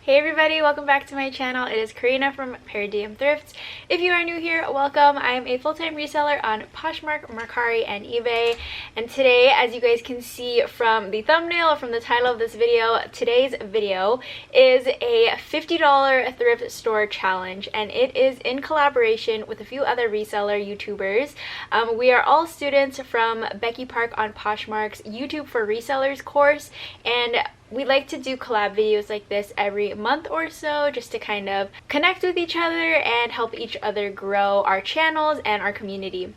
Hey everybody, welcome back to my channel. It is Karina from Thrift. If you are new here, welcome. I am a full-time reseller on Poshmark, Mercari, and eBay. And today, as you guys can see from the thumbnail or from the title of this video, today's video is a $50 thrift store challenge, and it is in collaboration with a few other reseller YouTubers. We are all students from Becky Park on Poshmark's YouTube for Resellers course, and we like to do collab videos like this every month or so just to kind of connect with each other and help each other grow our channels and our community.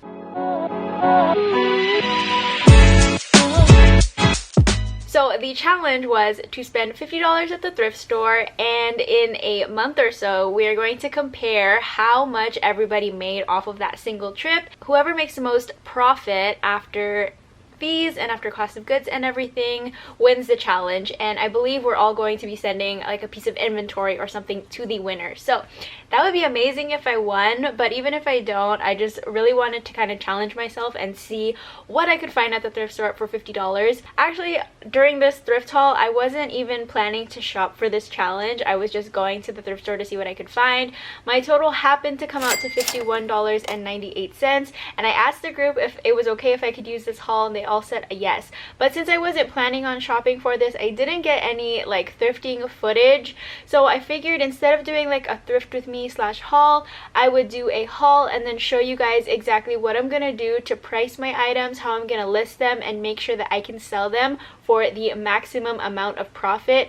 So the challenge was to spend $50 at the thrift store, and in a month or so we are going to compare how much everybody made off of that single trip. Whoever makes the most profit after fees and after cost of goods and everything wins the challenge. And I believe we're all going to be sending like a piece of inventory or something to the winner. So that would be amazing if I won, but even if I don't, I just really wanted to kind of challenge myself and see what I could find at the thrift store for $50. Actually, during this thrift haul, I wasn't even planning to shop for this challenge. I was just going to the thrift store to see what I could find. My total happened to come out to $51.98, and I asked the group if it was okay if I could use this haul, and they all said yes. But since I wasn't planning on shopping for this, I didn't get any like thrifting footage, so I figured instead of doing like a thrift with me / haul, I would do a haul and then show you guys exactly what I'm gonna do to price my items, how I'm gonna list them, and make sure that I can sell them for the maximum amount of profit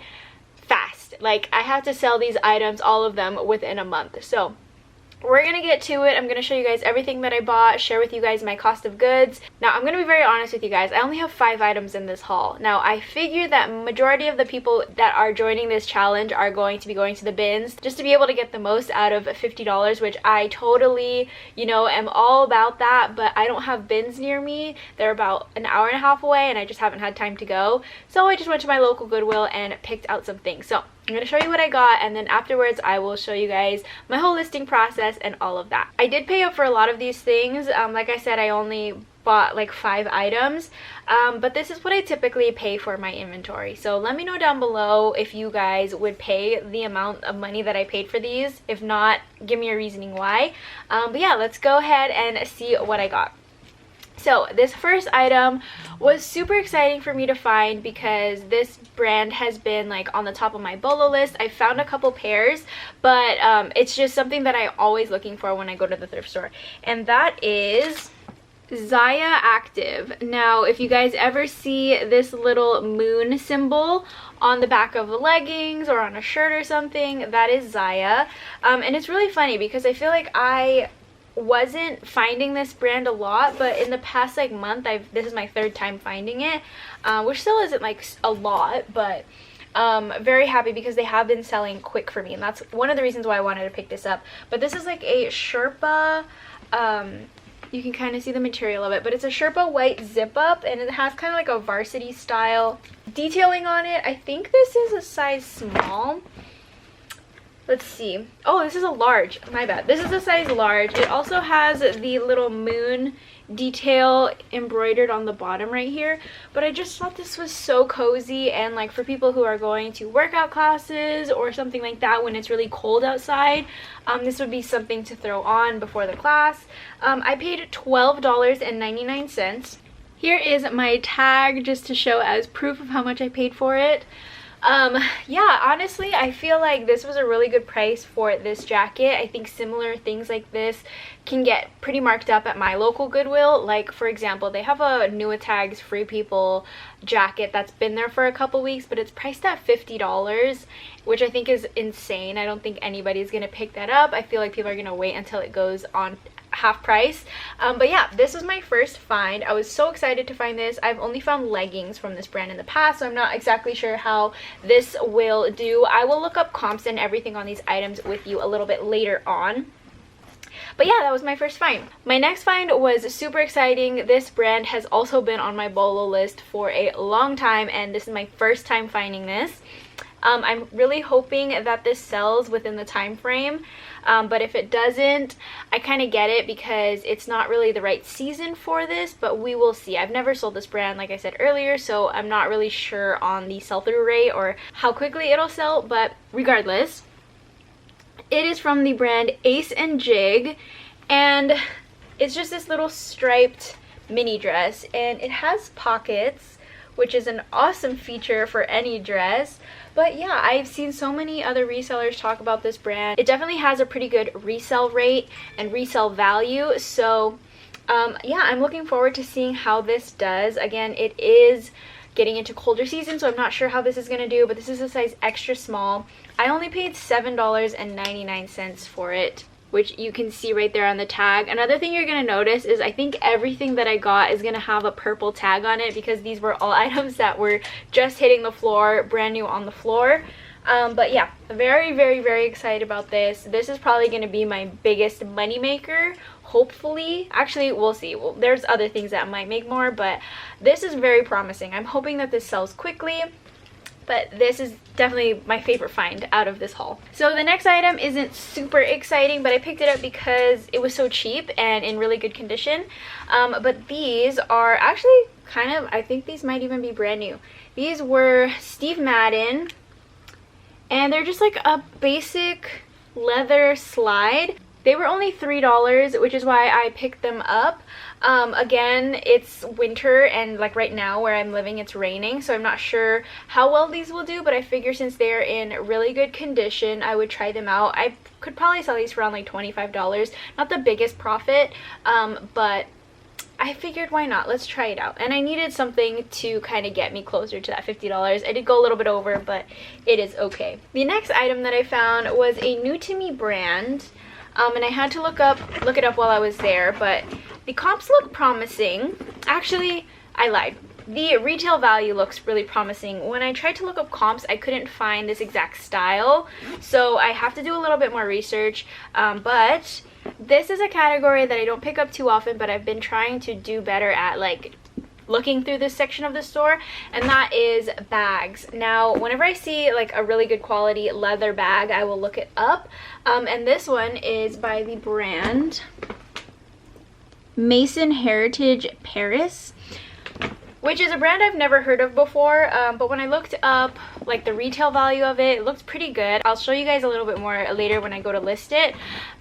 fast. Like, I have to sell these items, all of them, within a month. So we're gonna get to it. I'm gonna show you guys everything that I bought, share with you guys my cost of goods. Now, I'm gonna be very honest with you guys. I only have 5 items in this haul. Now, I figure that majority of the people that are joining this challenge are going to be going to the bins just to be able to get the most out of $50, which I totally, am all about that, but I don't have bins near me. They're about an hour and a half away, and I just haven't had time to go. So I just went to my local Goodwill and picked out some things. So I'm going to show you what I got, and then afterwards I will show you guys my whole listing process and all of that. I did pay up for a lot of these things. Like I said, I only bought like 5 items, but this is what I typically pay for my inventory. So let me know down below if you guys would pay the amount of money that I paid for these. If not, give me a reasoning why. But yeah, let's go ahead and see what I got. So this first item was super exciting for me to find because this brand has been like on the top of my BOLO list. I found a couple pairs, but it's just something that I'm always looking for when I go to the thrift store, and that is Zaya Active. Now, if you guys ever see this little moon symbol on the back of the leggings or on a shirt or something, that is Zaya. And it's really funny because I feel like I wasn't finding this brand a lot, but in the past like month, this is my 3rd time finding it, which still isn't like a lot, but very happy because they have been selling quick for me, and that's one of the reasons why I wanted to pick this up. But this is like a Sherpa, you can kind of see the material of it, but it's a Sherpa white zip up, and it has kind of like a varsity style detailing on it. I think this is a size small. Let's see. Oh, this is a large. My bad. This is a size large. It also has the little moon detail embroidered on the bottom right here. But I just thought this was so cozy, and like for people who are going to workout classes or something like that when it's really cold outside, this would be something to throw on before the class. I paid $12.99. Here is my tag just to show as proof of how much I paid for it. Yeah, honestly, I feel like this was a really good price for this jacket. I think similar things like this can get pretty marked up at my local Goodwill. Like, for example, they have a New Tags Free People jacket that's been there for a couple weeks, but it's priced at $50, which I think is insane. I don't think anybody's gonna pick that up. I feel like people are gonna wait until it goes on half price. But yeah, this was my first find. I was so excited to find this. I've only found leggings from this brand in the past, so I'm not exactly sure how this will do. I will look up comps and everything on these items with you a little bit later on. But yeah, that was my first find. My next find was super exciting. This brand has also been on my BOLO list for a long time, and this is my first time finding this. I'm really hoping that this sells within the time frame, but if it doesn't, I kind of get it because it's not really the right season for this, but we will see. I've never sold this brand, like I said earlier, so I'm not really sure on the sell-through rate or how quickly it'll sell, but regardless, it is from the brand Ace and Jig, and it's just this little striped mini dress, and it has pockets, which is an awesome feature for any dress. But yeah, I've seen so many other resellers talk about this brand. It definitely has a pretty good resale rate and resale value, so yeah, I'm looking forward to seeing how this does. Again, it is getting into colder season, so I'm not sure how this is going to do, but this is a size extra small. I only paid $7.99 for it, which you can see right there on the tag. Another thing you're going to notice is I think everything that I got is going to have a purple tag on it because these were all items that were just hitting the floor, brand new on the floor. But yeah, very, very, very excited about this. This is probably going to be my biggest money maker, hopefully. Actually, we'll see. Well, there's other things that might make more, but this is very promising. I'm hoping that this sells quickly, but this is definitely my favorite find out of this haul. So the next item isn't super exciting, but I picked it up because it was so cheap and in really good condition. But these are actually kind of, I think these might even be brand new. These were Steve Madden, and they're just like a basic leather slide. They were only $3, which is why I picked them up. Again, it's winter, and like right now where I'm living, it's raining, so I'm not sure how well these will do, but I figure since they're in really good condition, I would try them out. I could probably sell these for around like $25. Not the biggest profit, but I figured why not? Let's try it out. And I needed something to kind of get me closer to that $50. I did go a little bit over, but it is okay. The next item that I found was a new to me brand. And I had to look it up while I was there, but the comps look promising. Actually, I lied. The retail value looks really promising. When I tried to look up comps, I couldn't find this exact style, so I have to do a little bit more research. But this is a category that I don't pick up too often, but I've been trying to do better at, like, looking through this section of the store, and that is bags. Now, whenever I see like a really good quality leather bag, I will look it up, and this one is by the brand Mason Heritage Paris, which is a brand I've never heard of before, but when I looked up like the retail value of it, it looks pretty good. I'll show you guys a little bit more later when I go to list it.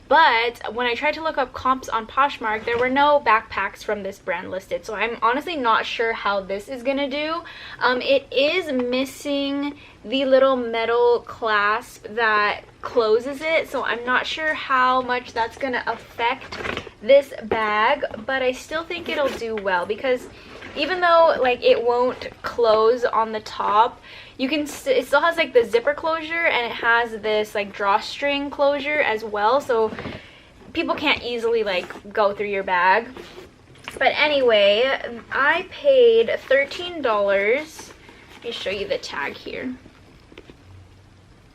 But when I tried to look up comps on Poshmark, there were no backpacks from this brand listed. So I'm honestly not sure how this is gonna do. It is missing the little metal clasp that closes it. So I'm not sure how much that's gonna affect this bag. But I still think it'll do well because even though like it won't close on the top, you can it still has like the zipper closure, and it has this like drawstring closure as well, so people can't easily like go through your bag. But anyway, I paid $13. Let me show you the tag here.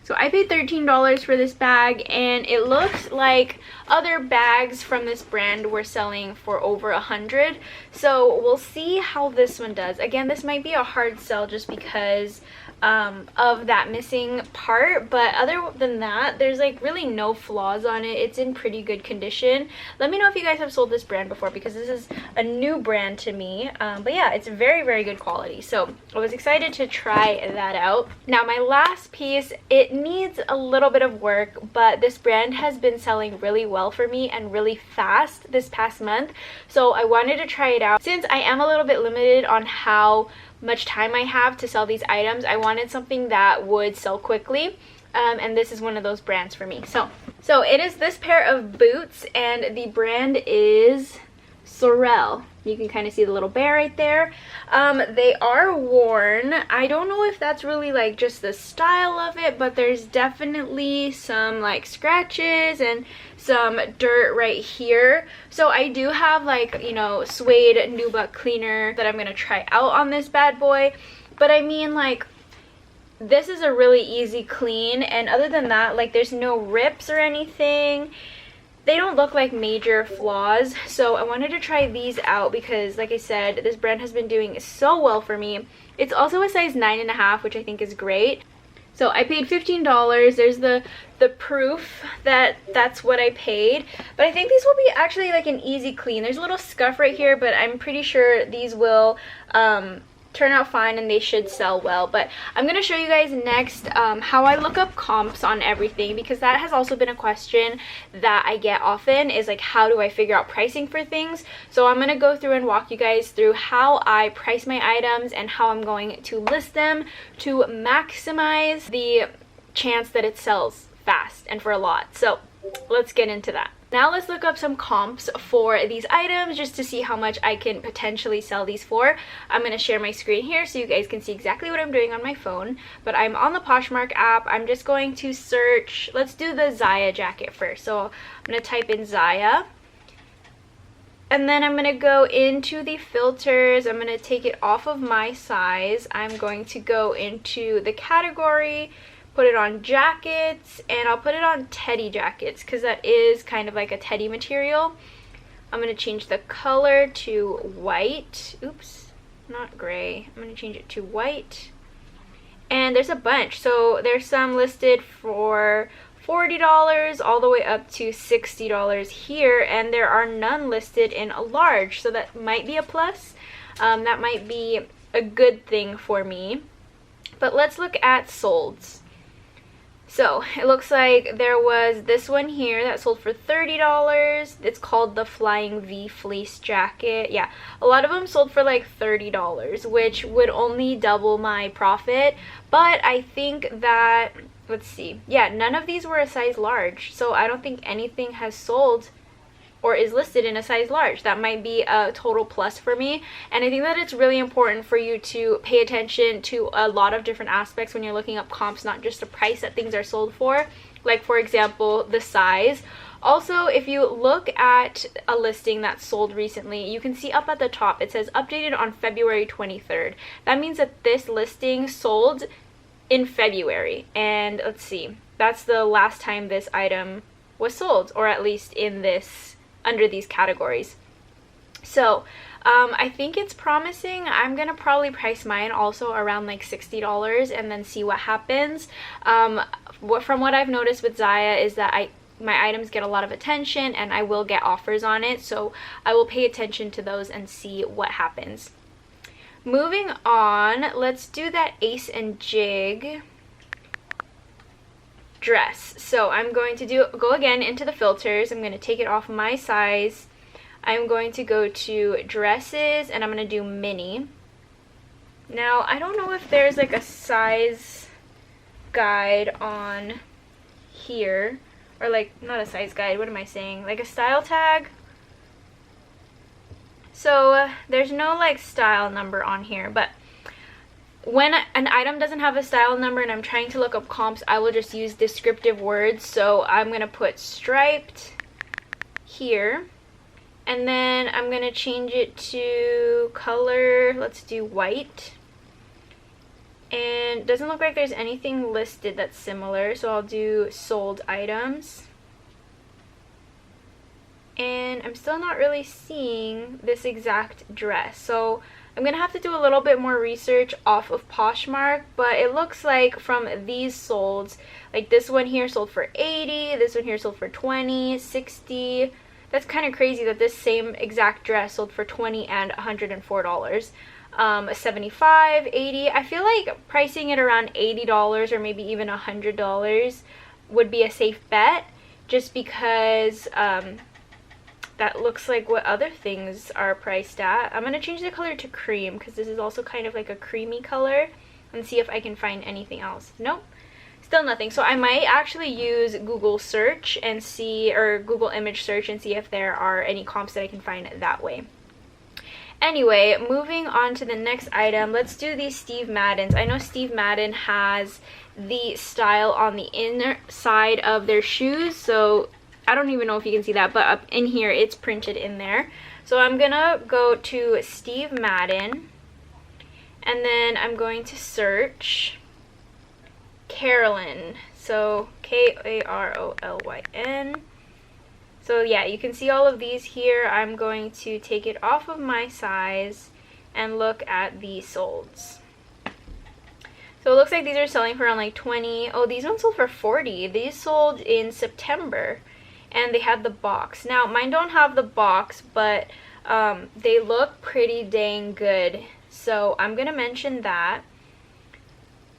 So I paid $13 for this bag, and it looks like other bags from this brand were selling for over $100. So we'll see how this one does. Again, this might be a hard sell just because of that missing part, but other than that, there's like really no flaws on it. It's in pretty good condition. Let me know if you guys have sold this brand before, because this is a new brand to me. But yeah, it's very, very good quality, so I was excited to try that out. Now my last piece, it needs a little bit of work, but this brand has been selling really well for me and really fast this past month, so I wanted to try it out. Since I am a little bit limited on how much time I have to sell these items, I wanted something that would sell quickly, and this is one of those brands for me. So it is this pair of boots, and the brand is Sorel. You can kind of see the little bear right there. They are worn. I don't know if that's really like just the style of it, but there's definitely some like scratches and some dirt right here. So I do have like, you know, suede nubuck cleaner that I'm gonna try out on this bad boy. But I mean, like, this is a really easy clean, and other than that, like, there's no rips or anything. They don't look like major flaws, so I wanted to try these out because, like I said, this brand has been doing so well for me. It's also a size 9.5, which I think is great. So I paid $15. There's the proof that that's what I paid. But I think these will be actually like an easy clean. There's a little scuff right here, but I'm pretty sure these will turn out fine and they should sell well. But I'm gonna show you guys next how I look up comps on everything, because that has also been a question that I get often, is like, how do I figure out pricing for things? So I'm gonna go through and walk you guys through how I price my items and how I'm going to list them to maximize the chance that it sells fast and for a lot. So let's get into that. Now let's look up some comps for these items just to see how much I can potentially sell these for. I'm going to share my screen here so you guys can see exactly what I'm doing on my phone. But I'm on the Poshmark app. I'm just going to search, let's do the Zaya jacket first. So I'm going to type in Zaya. And then I'm going to go into the filters. I'm going to take it off of my size. I'm going to go into the category, put it on jackets, and I'll put it on teddy jackets because that is kind of like a teddy material. I'm going to change the color to white. Oops, not gray. I'm going to change it to white. And there's a bunch. So there's some listed for $40 all the way up to $60 here, and there are none listed in a large, so that might be a plus. That might be a good thing for me. But let's look at solds. So it looks like there was this one here that sold for $30. It's called the Flying V fleece jacket. Yeah, a lot of them sold for like $30, which would only double my profit. But I think that, let's see, yeah, none of these were a size large. So I don't think anything has sold or is listed in a size large. That might be a total plus for me. And I think that it's really important for you to pay attention to a lot of different aspects when you're looking up comps, not just the price that things are sold for. Like, for example, the size. Also, if you look at a listing that's sold recently, you can see up at the top, it says updated on February 23rd. That means that this listing sold in February. And let's see, that's the last time this item was sold, or at least in this, under these categories. So I think it's promising. I'm gonna probably price mine also around like $60 and then see what happens. From what I've noticed with Zaya is that my items get a lot of attention and I will get offers on it, so I will pay attention to those and see what happens. Moving on, let's do that Ace and Jig dress. So I'm going to go again into the filters. I'm going to take it off my size. I'm going to go to dresses and I'm going to do mini. Now I don't know if there's like a size guide on here, or like, not a size guide, what am I saying, like a style tag. So there's no like style number on here, but when an item doesn't have a style number and I'm trying to look up comps, I will just use descriptive words. So I'm going to put striped here, and then I'm going to change it to color, let's do white. And it doesn't look like there's anything listed that's similar, so I'll do sold items. And I'm still not really seeing this exact dress, so I'm gonna have to do a little bit more research off of Poshmark, but it looks like from these solds, like this one here sold for $80, this one here sold for $20, $60. That's kind of crazy that this same exact dress sold for $20 and $104. $75, $80. I feel like pricing it around $80 or maybe even $100 would be a safe bet, just because that looks like what other things are priced at. I'm going to change the color to cream because this is also kind of like a creamy color, and see if I can find anything else. Nope, still nothing. So I might actually use Google search and see, or Google image search, and see if there are any comps that I can find that way. Anyway, moving on to the next item, let's do these Steve Maddens. I know Steve Madden has the style on the inner side of their shoes, so I don't even know if you can see that, but up in here it's printed in there. So I'm gonna go to Steve Madden, and then I'm going to search Carolyn. So Karolyn. So yeah, you can see all of these here. I'm going to take it off of my size and look at the solds. So it looks like these are selling for around like 20. Oh, these ones sold for 40. These sold in September, and they had the box. Now, mine don't have the box, but they look pretty dang good. So I'm gonna mention that.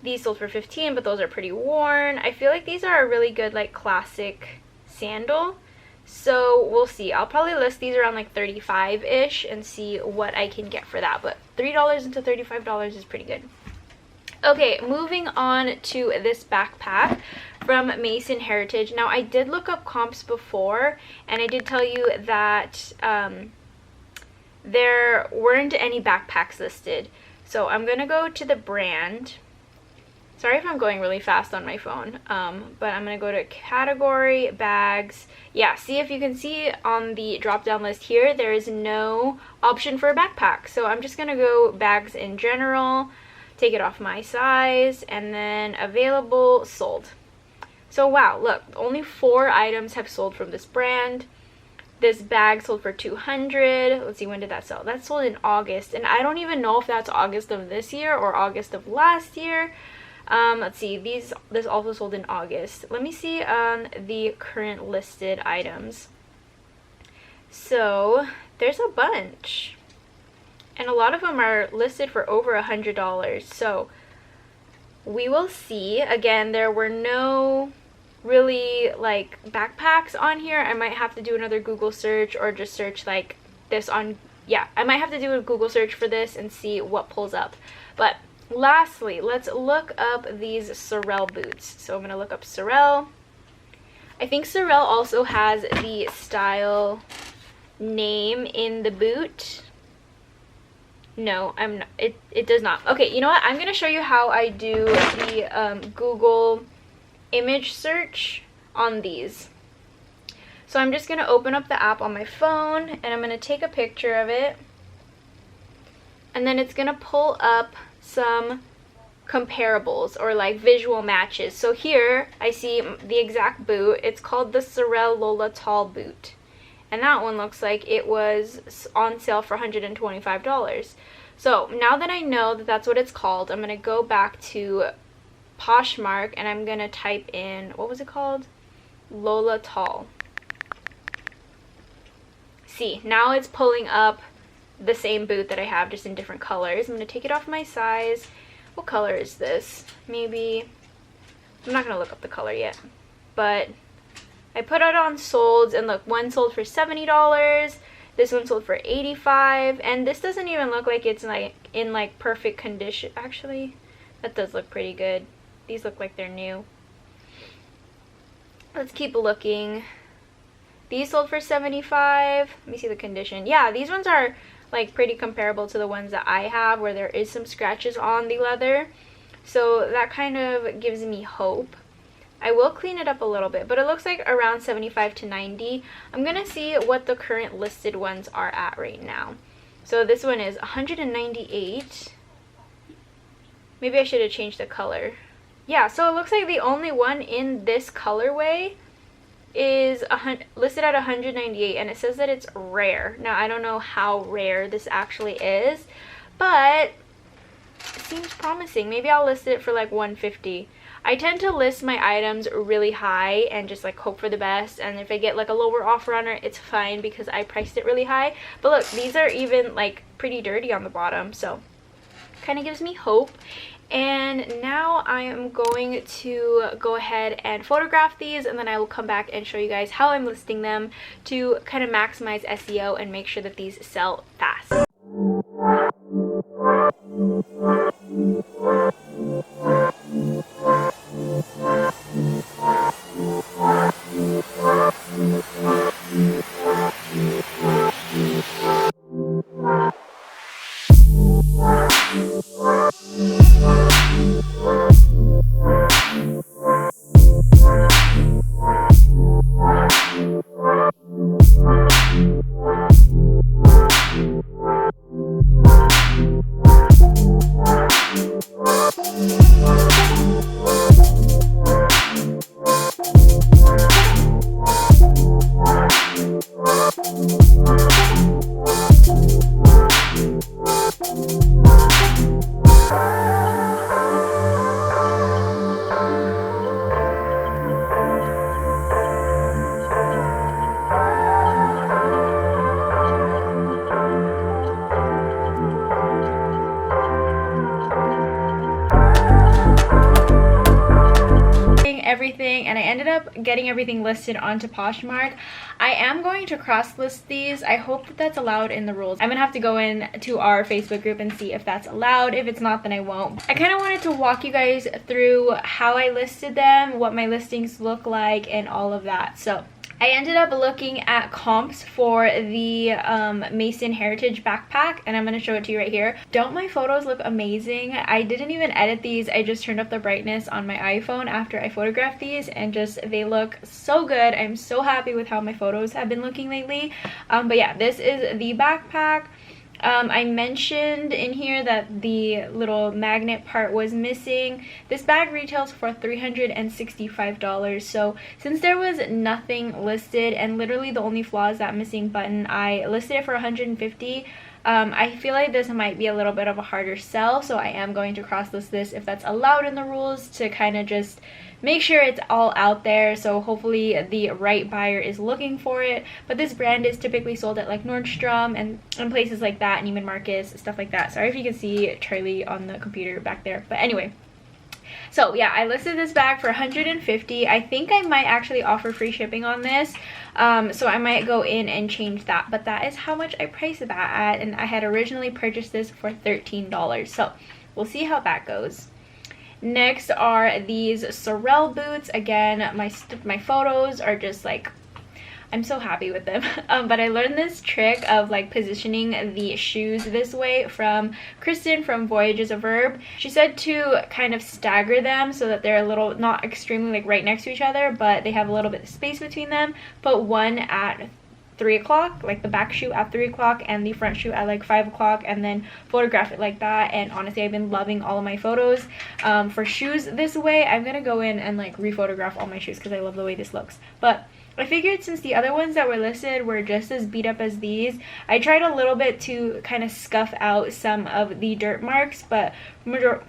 These sold for 15, but those are pretty worn. I feel like these are a really good like classic sandal. So we'll see. I'll probably list these around like 35-ish and see what I can get for that. But $3 into $35 is pretty good. Okay, moving on to this backpack from Mason Heritage. Now, I did look up comps before, and I did tell you that there weren't any backpacks listed. So I'm going to go to the brand. Sorry if I'm going really fast on my phone, but I'm going to go to category, bags. Yeah, see if you can see on the drop-down list here, there is no option for a backpack. So I'm just going to go bags in general, take it off my size, and then available, sold. So wow, look, only 4 items have sold from this brand. This bag sold for $200. Let's see, when did that sell? That sold in August, and I don't even know if that's August of this year or August of last year. Let's see, this also sold in August. Let me see on the current listed items. So there's a bunch, and a lot of them are listed for over $100. So we will see. Again, there were no really like backpacks on here. I might have to do another Google search or just search like this on, yeah, I might have to do a Google search for this and see what pulls up. But lastly, let's look up these Sorel boots. So I'm going to look up Sorel. I think Sorel also has the style name in the boot. No, I'm not. It does not. Okay, you know what? I'm going to show you how I do the Google image search on these. So I'm just going to open up the app on my phone, and I'm going to take a picture of it. And then it's going to pull up some comparables or like visual matches. So here I see the exact boot. It's called the Sorel Lola Tall boot, and that one looks like it was on sale for $125. So now that I know that that's what it's called, I'm going to go back to Poshmark and I'm going to type in, what was it called? Lola Tall. See, now it's pulling up the same boot that I have, just in different colors. I'm going to take it off my size. What color is this? Maybe, I'm not going to look up the color yet, but I put it on solds, and look, one sold for $70, this one sold for $85, and this doesn't even look like it's like in like perfect condition. Actually, that does look pretty good. These look like they're new. Let's keep looking. These sold for $75. Let me see the condition. Yeah, these ones are like pretty comparable to the ones that I have, where there is some scratches on the leather. So that kind of gives me hope. I will clean it up a little bit, but it looks like around 75 to 90. I'm going to see what the current listed ones are at right now. So this one is 198. Maybe I should have changed the color. Yeah, so it looks like the only one in this colorway is listed at 198, and it says that it's rare. Now, I don't know how rare this actually is, but it seems promising. Maybe I'll list it for like 150. I tend to list my items really high and just like hope for the best, and if I get like a lower offer on it, it's fine because I priced it really high. But look, these are even like pretty dirty on the bottom, so kind of gives me hope. And now I am going to go ahead and photograph these, and then I will come back and show you guys how I'm listing them to kind of maximize SEO and make sure that these sell fast. up getting everything listed onto Poshmark. I am going to cross-list these. I hope that that's allowed in the rules. I'm gonna have to go in to our Facebook group and see if that's allowed. If it's not, then I won't. I kind of wanted to walk you guys through how I listed them, what my listings look like, and all of that. So I ended up looking at comps for the Mason Heritage backpack, and I'm going to show it to you right here. Don't my photos look amazing? I didn't even edit these. I just turned up the brightness on my iPhone after I photographed these, and just they look so good. I'm so happy with how my photos have been looking lately. But yeah, this is the backpack. I mentioned in here that the little magnet part was missing. This bag retails for $365. So since there was nothing listed and literally the only flaw is that missing button, I listed it for $150. I feel like this might be a little bit of a harder sell, so I am going to cross-list this if that's allowed in the rules to kind of just make sure it's all out there, so hopefully the right buyer is looking for it. But this brand is typically sold at like Nordstrom and places like that, Neiman Marcus, stuff like that. Sorry if you can see Charlie on the computer back there, but anyway. So yeah, I listed this bag for $150. I think I might actually offer free shipping on this, so I might go in and change that, but that is how much I priced that at, and I had originally purchased this for $13. So we'll see how that goes. Next are these Sorel boots. Again, my photos are just like, I'm so happy with them. But I learned this trick of like positioning the shoes this way from Kristen from Voyage is a Verb. She said to kind of stagger them so that they're a little, not extremely like right next to each other, but they have a little bit of space between them. Put one at 3 o'clock, like the back shoe at 3 o'clock and the front shoe at like 5 o'clock, and then photograph it like that. And honestly, I've been loving all of my photos for shoes this way. I'm gonna go in and like re-photograph all my shoes because I love the way this looks. But I figured since the other ones that were listed were just as beat up as these, I tried a little bit to kind of scuff out some of the dirt marks, but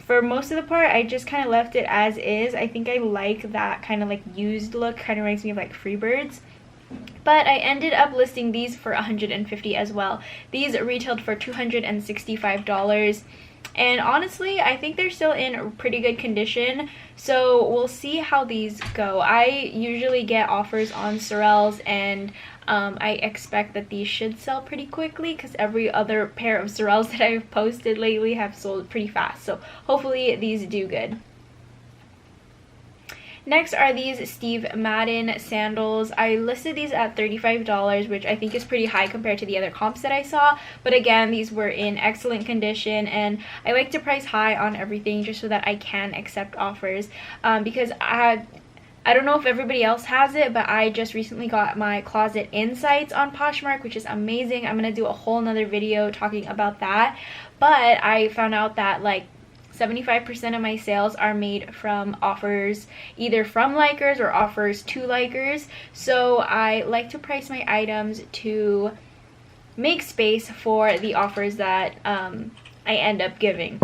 for most of the part, I just kind of left it as is. I think I like that kind of like used look, kind of reminds me of like Freebirds. But I ended up listing these for $150 as well. These retailed for $265. And honestly, I think they're still in pretty good condition, so we'll see how these go. I usually get offers on Sorels, and I expect that these should sell pretty quickly because every other pair of Sorels that I've posted lately have sold pretty fast. So hopefully these do good. Next are these Steve Madden sandals. I listed these at $35, which I think is pretty high compared to the other comps that I saw. But again, these were in excellent condition, and I like to price high on everything just so that I can accept offers. Because I don't know if everybody else has it, but I just recently got my closet insights on Poshmark, which is amazing. I'm going to do a whole nother video talking about that. But I found out that like 75% of my sales are made from offers either from likers or offers to likers. So I like to price my items to make space for the offers that I end up giving.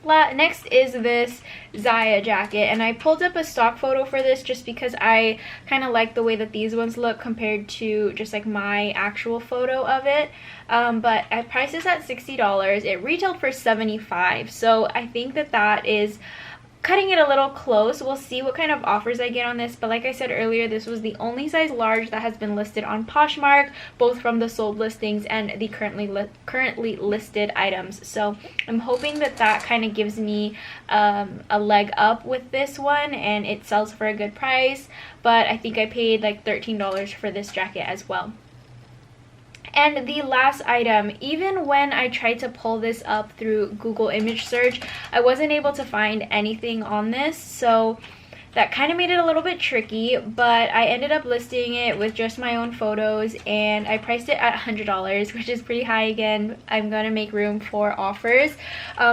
Next is this Zaya jacket, and I pulled up a stock photo for this just because I kind of like the way that these ones look compared to just like my actual photo of it. But I priced this at $60. It retailed for $75, so I think that that is cutting it a little close. We'll see what kind of offers I get on this, but like I said earlier, this was the only size large that has been listed on Poshmark, both from the sold listings and the currently listed items. So I'm hoping that that kind of gives me a leg up with this one and it sells for a good price. But I think I paid like $13 for this jacket as well. And the last item, even when I tried to pull this up through Google image search, I wasn't able to find anything on this, so that kind of made it a little bit tricky. But I ended up listing it with just my own photos, and I priced it at $100, which is pretty high. Again, I'm gonna make room for offers.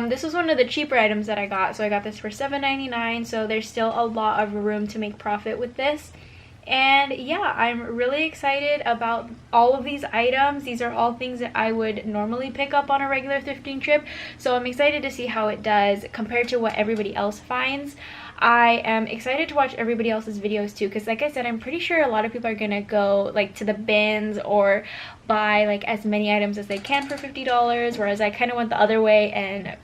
This was one of the cheaper items that I got, so I got this for $7.99, so there's still a lot of room to make profit with this. And yeah, I'm really excited about all of these items. These are all things that I would normally pick up on a regular thrifting trip, so I'm excited to see how it does compared to what everybody else finds. I am excited to watch everybody else's videos too, because like I said, I'm pretty sure a lot of people are gonna go like to the bins or buy like as many items as they can for $50, whereas I kind of went the other way and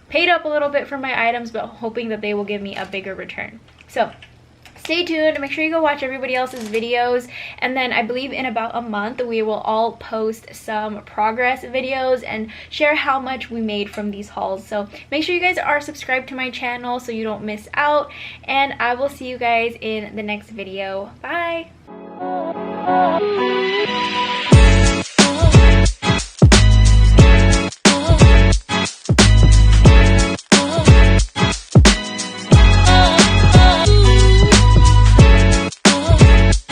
paid up a little bit for my items, but hoping that they will give me a bigger return. So stay tuned. Make sure you go watch everybody else's videos, and then I believe in about a month we will all post some progress videos and share how much we made from these hauls. So make sure you guys are subscribed to my channel so you don't miss out, and I will see you guys in the next video. Bye.